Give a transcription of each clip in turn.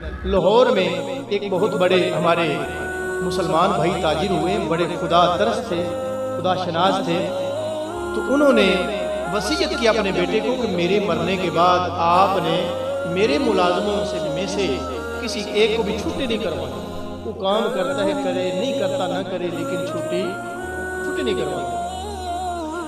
لاہور میں ایک بہت بڑے ہمارے مسلمان بھائی تاجر ہوئے، بڑے خدا ترس تھے، خدا شناس تھے. تو انہوں نے وصیت کیا اپنے بیٹے کو کہ میرے مرنے کے بعد آپ نے میرے ملازموں میں سے کسی ایک کو بھی چھٹی نہیں کروانی. وہ کام کرتا ہے کرے، نہیں کرتا نہ کرے، لیکن چھٹی نہیں کروانی.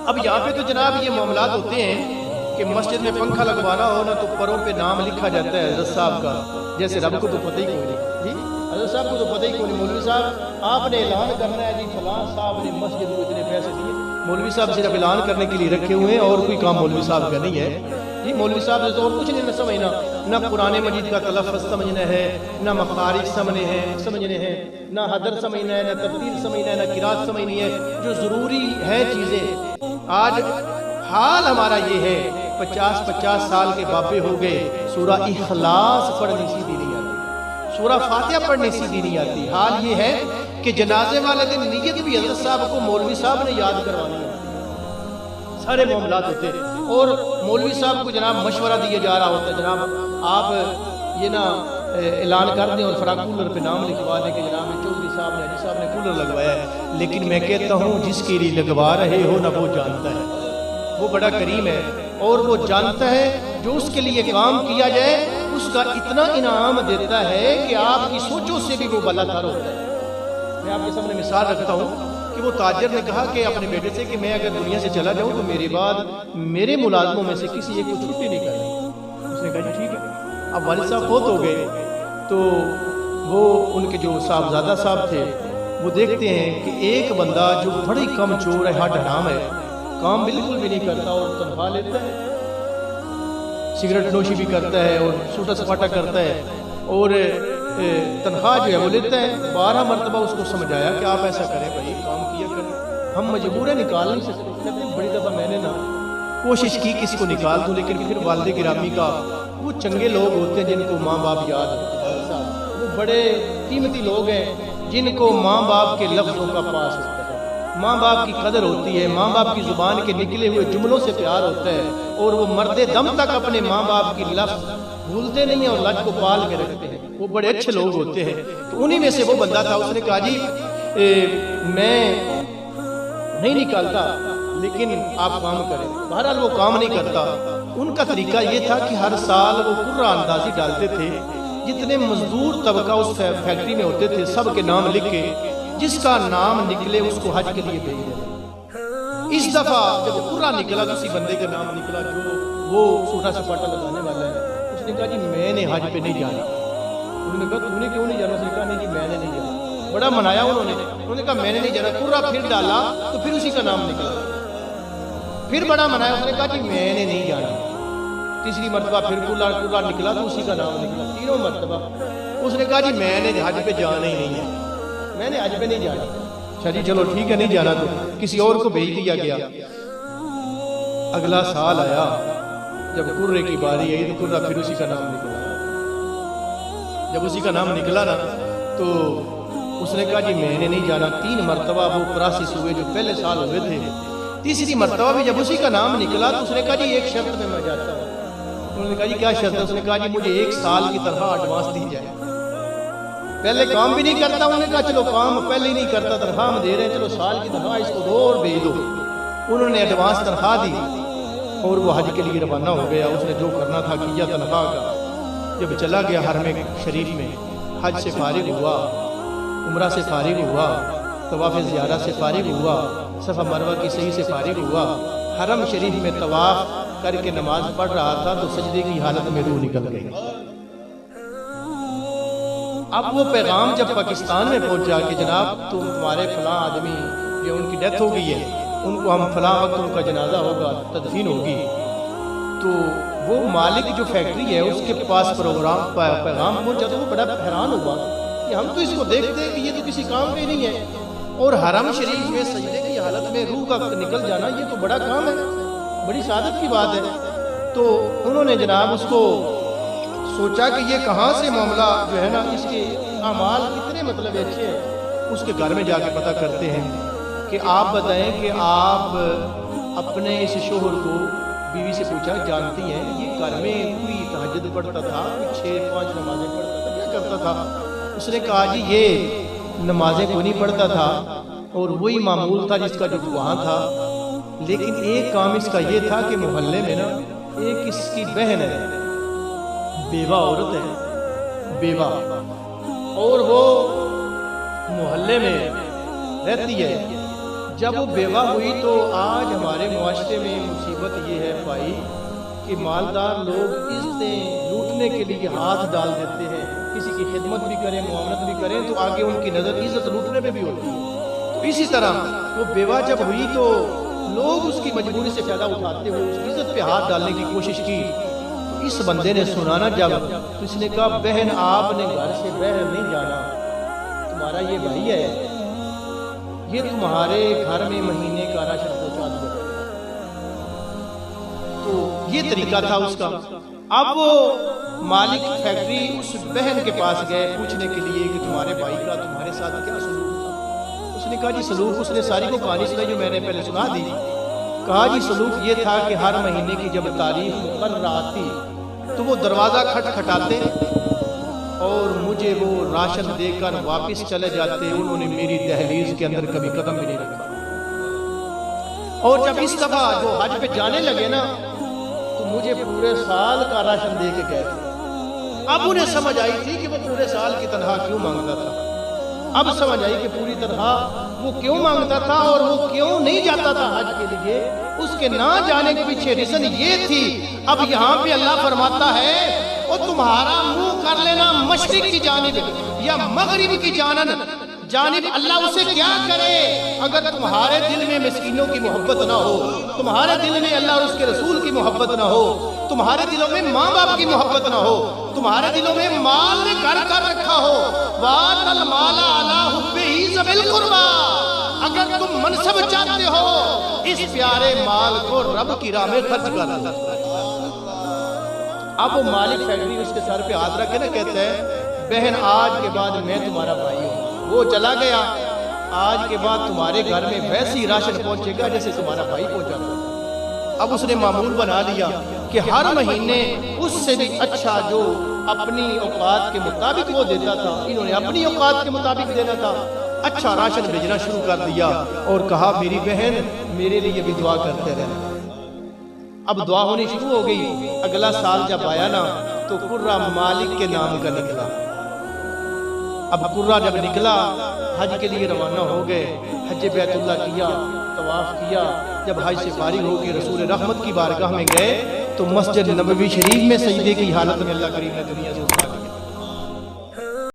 اب یہاں پہ تو جناب یہ معاملات ہوتے ہیں کہ مسجد میں پنکھا لگوانا ہو نا تو پروں پہ نام لکھا جاتا ہے حضرت صاحب کا، جیسے رب کو تو پتہ ہی کوئی نہیں. جی حضرت صاحب کو تو پتہ ہی کوئی نہیں. مولوی صاحب آپ نے اعلان کرنا ہے جی فلاں صاحب نے مسجد کو اتنے پیسے دیے. مولوی صاحب صرف اعلان کرنے کے لیے رکھے ہوئے ہیں، اور کوئی کام مولوی صاحب کا نہیں ہے. جی مولوی صاحب نے تو اور کچھ نہیں سمجھنا، نہ قرآن مجید کا تلفظ سمجھنا ہے، نہ مخارج سمجھنے ہیں، نہ حدر سمجھنا ہے، نہ ترتیل سمجھنا ہے، نہ قرات سمجھنی ہے. جو ضروری ہے چیزیں، آج حال ہمارا یہ ہے 50 سال کے بابے ہو گئے، سورہ اخلاص پڑھنی سیدھی نہیں آتی، سورہ فاتحہ پڑھنی سیدھی نہیں آتی. حال یہ ہے کہ جنازے والے دن نیت بھی حضرت صاحب کو مولوی صاحب نے یاد کروانی ہے. سارے معاملات ہوتے ہیں، اور مولوی صاحب کو جناب مشورہ دیا جا رہا ہوتا ہے، جناب آپ یہ نا اعلان کر دیں اور فلاں کولر پہ نام لکھوا دیں کہ جناب چودھری صاحب نے، حاجی صاحب نے کولر لگوایا ہے. لیکن میں کہتا ہوں جس کے لیے لگوا رہے ہو نا وہ جانتا ہے، وہ بڑا کریم ہے، اور وہ جانتا ہے جو اس کے لیے کام کیا جائے اس کا اتنا انعام دیتا ہے کہ آپ کی سوچوں سے بھی وہ بالاتر ہوتا ہے. میں آپ کے سامنے مثال رکھتا ہوں کہ وہ تاجر نے کہا کہ اپنے بیٹے سے کہ میں اگر دنیا سے چلا جاؤں تو میرے بعد میرے ملازموں میں سے کسی ایک کو چھٹی نہیں کرنی. اس نے کہا جی ٹھیک ہے. اب والد صاحب فوت ہو گئے تو وہ ان کے جو صاحبزادہ صاحب تھے وہ دیکھتے ہیں کہ ایک بندہ جو بڑی کم چور ہے، ہٹ حرام ہے، کام بالکل بھی نہیں کرتا اور تنخواہ لیتا ہے، سگریٹ نوشی بھی کرتا ہے اور سوٹا سپاٹا کرتا ہے اور تنخواہ جو ہے وہ لیتا ہے. 12 مرتبہ اس کو سمجھایا کہ آپ ایسا کریں بھائی، کام کیا کریں، ہم مجبور ہیں نکال نہیں سکتے. کہتے ہیں بڑی دفعہ میں نے نا کوشش کی کہ اس کو نکال دوں، لیکن پھر والد گرامی کا وہ چنگے لوگ ہوتے ہیں جن کو ماں باپ یاد ہوتے ہیں، وہ بڑے قیمتی لوگ ہیں جن کو ماں باپ کے لفظوں کا پاس ہوتا ہے، ماں باپ کی قدر ہوتی ہے، ماں باپ کی زبان کے نکلے ہوئے جملوں سے پیار ہوتا ہے، اور وہ مرد دم تک اپنے ماں باپ کی لفظ بھولتے نہیں ہیں اور لج کو پال کے رکھتے ہیں. وہ بڑے اچھے لوگ ہوتے ہیں. تو انہی میں سے وہ بندہ تھا. اس نے کہا جی میں نہیں نکالتا لیکن آپ کام کریں. بہرحال وہ کام نہیں کرتا. ان کا طریقہ یہ تھا کہ ہر سال وہ قرعہ اندازی ڈالتے تھے، جتنے مزدور طبقہ اس فیکٹری میں ہوتے تھے سب کے نام لکھ کے جس کا نام نکلے اس کو حج کے لیے بھیج دیں. اس دفعہ جب قرعہ نکلا تو اسی بندے کا نام نکلا جو وہ سوٹا سپاٹا لگانے والا ہے. اس نے کہا جی میں نے حج پہ نہیں جانا. انہوں نے کہا تم نے کیوں نہیں جانا؟ اس نے کہا نہیں جی میں نے نہیں جانا. بڑا منایا انہوں نے کہا میں نے نہیں جانا. قرعہ پھر ڈالا تو پھر اسی کا نام نکلا. پھر بڑا منایا. اس نے کہا جی میں نے نہیں جانا. تیسری مرتبہ پھر قرعہ نکلا تو اسی کا نام نکلا. تینوں مرتبہ اس نے کہا جی میں نے حج پہ جانا ہی نہیں ہے، میں نے حج پہ نہیں جانا. اچھا جی چلو ٹھیک ہے نہیں جانا تو کسی اور کو بھیج دیا گیا. اگلا سال آیا، جب قرعے کی باری آئی تو قرعہ پھر اسی کا نام نکلا. جب اسی کا نام نکلا نا تو اس نے کہا جی میں نے نہیں جانا. 3 مرتبہ وہ پراسس ہوئے جو پہلے سال ہوئے تھے. تیسری مرتبہ بھی جب اسی کا نام نکلا تو اس نے کہا جی ایک شرط میں جاتا ہوں. انہوں نے کہا جی کیا شرط ہے؟ اس نے کہا جی مجھے 1 سال کی تنخواہ ایڈوانس دی جائے. پہلے کام بھی نہیں کرتا. انہوں نے کہا چلو کام پہلے ہی نہیں کرتا، تنخواہ ہم دے رہے ہیں، چلو سال کی تنخواہ اس کو 2 اور بھیج دو. انہوں نے ایڈوانس تنخواہ دی اور وہ حج کے لیے روانہ ہو گیا. اس نے جو کرنا تھا کیا تنخواہ کا. جب چلا گیا حرم شریف میں، حج سے فارغ ہوا، عمرہ سے فارغ ہوا، طواف زیارہ سے فارغ ہوا، صفا مروہ کی سعی سے فارغ ہوا، حرم شریف میں طواف کر کے نماز پڑھ رہا تھا تو سجدے کی حالت میں روح نکل گئی. اب وہ پیغام جب پاکستان میں پہنچا کہ جناب تمہارے فلاں آدمی یہ ان کی ڈیتھ ہو گئی ہے، ان کو ہم فلاں وقت ان کا جنازہ ہوگا، تدفین ہوگی، تو وہ مالک جو فیکٹری ہے اس کے پاس پیغام پہنچا تو وہ بڑا حیران ہوا کہ ہم تو اس کو دیکھتے ہیں کہ یہ تو کسی کام پہ نہیں ہے، اور حرم شریف میں سجدے کی حالت میں روح کا نکل جانا یہ تو بڑا کام ہے، بڑی سعادت کی بات ہے. تو انہوں نے جناب اس کو سوچا کہ یہ کہاں سے معاملہ جو ہے نا اس کے اعمال کتنے مطلب اچھے ہیں. اس کے گھر میں جا کے پتہ کرتے ہیں کہ آپ بتائیں کہ آپ اپنے اس شوہر کو، بیوی سے پوچھا جانتی ہیں یہ گھر میں کوئی تہجد پڑھتا تھا، کوئی 6-5 نمازیں پڑھتا تھا، کرتا تھا. اس نے کہا جی یہ نمازیں کو نہیں پڑھتا تھا اور وہی معمول تھا جس کا جو وہاں تھا، لیکن ایک کام اس کا یہ تھا کہ محلے میں نا ایک اس کی بہن ہے، بیوہ عورت ہے، بیوہ، اور وہ محلے میں رہتی ہے. جب وہ بیوہ ہوئی تو آج ہمارے معاشرے میں مصیبت یہ ہے بھائی کہ مالدار لوگ عزتیں لوٹنے کے لیے ہاتھ ڈال دیتے ہیں. کسی کی خدمت بھی کریں، معاونت بھی کریں تو آگے ان کی نظر عزت لوٹنے پہ بھی ہوتی ہے. تو اسی طرح وہ بیوہ جب ہوئی تو لوگ اس کی مجبوری سے فائدہ اٹھاتے ہوئے اس کی عزت پہ ہاتھ ڈالنے کی کوشش کی. تو اس بندے نے سنانا جب تو اس نے کہا بہن آپ نے گھر سے باہر نہیں جانا، تمہارا یہ بھائی ہے، یہ تمہارے گھر میں مہینے کا راشن پہنچا دیا. تو یہ طریقہ تھا اس کا. اب وہ مالک فیکٹری اس بہن کے پاس گئے پوچھنے کے لیے کہ تمہارے بھائی کا تمہارے ساتھ کیا سلوک تھا. اس نے کہا جی سلوک، اس نے ساری کو کہانی سنائی جو میں نے پہلے سنا دی. کہا جی سلوک یہ تھا کہ ہر مہینے کی جب تاریخ مقرر آتی تو وہ دروازہ کھٹکھٹاتے اور مجھے وہ راشن دے کر واپس چلے جاتے. انہوں نے میری دہلیز کے اندر کبھی قدم بھی نہیں رکھا. اور جب اس دفعہ وہ حج پہ جانے لگے نا تو مجھے پورے سال کا راشن دے کے گئے تھے. اب انہیں سمجھ آئی تھی کہ وہ پورے سال کی تنخواہ کیوں مانگتا تھا. اب سمجھ آئی کہ پوری تنخواہ وہ کیوں مانگتا تھا اور وہ کیوں نہیں جاتا تھا حج کے لیے. اس کے نہ جانے کے پیچھے ریزن یہ تھی. اب یہاں پہ اللہ فرماتا ہے اور تمہارا منہ کر لینا مشرق کی جانب یا مغرب کی جانب اللہ اسے کیا کرے اگر تمہارے دل میں مسکینوں کی محبت نہ ہو، تمہارے دل میں اللہ اور اس کے رسول کی محبت نہ ہو، تمہارے دلوں میں ماں باپ کی محبت نہ ہو، تمہارے دلوں میں مال نے گھر کر رکھا ہو. وَآتَ الْمَالَ عَلَىٰ حُبِّهِ ذَوِي الْقُرْبَىٰ، اگر تم منصب چاہتے ہو اس پیارے مال کو رب کی راہ میں خرچ کر دو. اب وہ مالک فیکٹری اس کے سر پہ ہاتھ رکھے نا کہتا ہے بہن آج کے بعد میں تمہارا بھائی ہوں. وہ چلا گیا. آج کے بعد تمہارے گھر میں ویسی راشن پہنچے گا جیسے تمہارا بھائی پہنچا تھا. اب اس نے معمول بنا لیا کہ ہر مہینے اس سے بھی اچھا جو اپنی اوقات کے مطابق وہ دیتا تھا، انہوں نے اپنی اوقات کے مطابق دینا تھا، اچھا راشن بھیجنا شروع کر دیا اور کہا میری بہن میرے لیے بھی دعا کرتے رہنا. اب دعا ہونی شروع ہو گئی. اگلا سال جب آیا نا تو قرہ مالک کے نام کا نکلا. اب قرہ جب نکلا حج کے لیے روانہ ہو گئے. حج بیت اللہ کیا، طواف کیا. جب حج سے فارغ ہو کے رسول رحمت کی بارگاہ میں گئے تو مسجد نبوی شریف میں سجدے کی حالت میں اللہ کریم نے دنیا سے اٹھا دیا.